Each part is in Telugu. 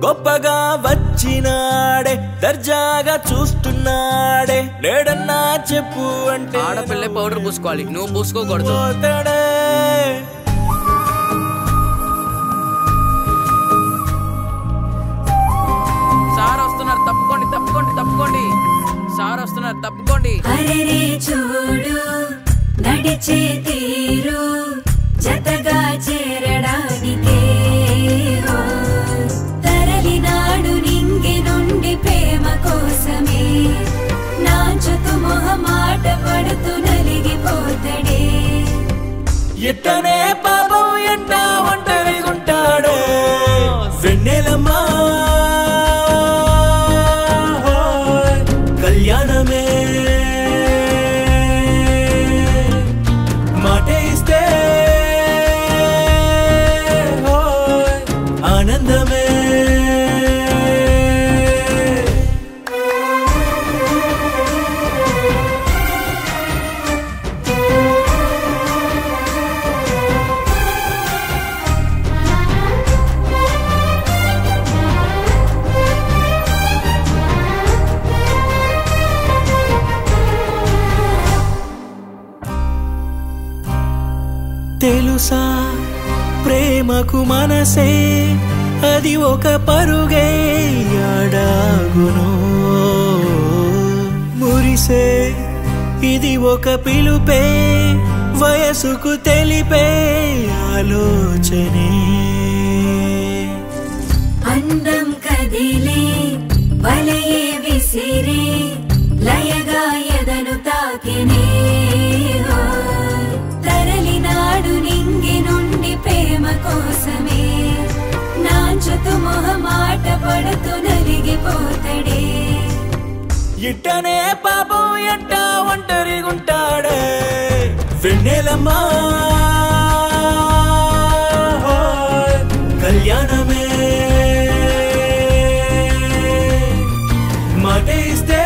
గొప్పగా వచ్చినాడే దర్జాగా చూస్తున్నాడే లేడన్నా చెప్పు అంటే ఆడపిల్ల పౌడర్ పూసుకోవాలి నువ్వు పూసుకోకూడదు సార్ వస్తున్నారు తప్పుకోండి తప్పుకోండి తప్పుకోండి సార్ వస్తున్నారు తప్పుకోండి అరే చూడు నడిచే తీరు జతగా చేరడానికే తరలినాడు నింగి నుండి ప్రేమ కోసమే నాచుతూ మొహమాట పడుతూ నలిగిపోతాడే ఎట్టనే పాపం ఎంట ఒంటరిగుంటాడే వెన్నెలమ్మా కళ్యాణమే మాటే ఇస్తే ఆనందమే తెలుసా ప్రేమకు మనసే అది ఒక పరుగే ఆడాగును మురిసే ఇది ఒక పిలుపే వయసుకు తెలిపే ఆలోచనే అందం కదిలే వలయే విసిరే లయగా ఎదను తాకినే తరలినాడు నింగి నుండి ప్రేమ కోసమే నాచుతూ మొహమాట పడుతూ నలిగిపోతాడే ఇట్టనే పాపం ఎట్ట ఒంటరిగుంటాడే వెన్నెలమ్మా కళ్యాణమే మాటే ఇస్తే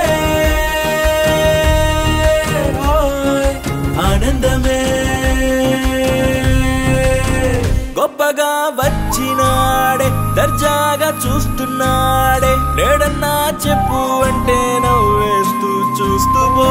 ఆనందమే గొప్పగా వచ్చినాడే దర్జాగా చూస్తున్నాడే లేడన్నా చెప్పు అంటే నవ్వేస్తూ చూస్తూ పో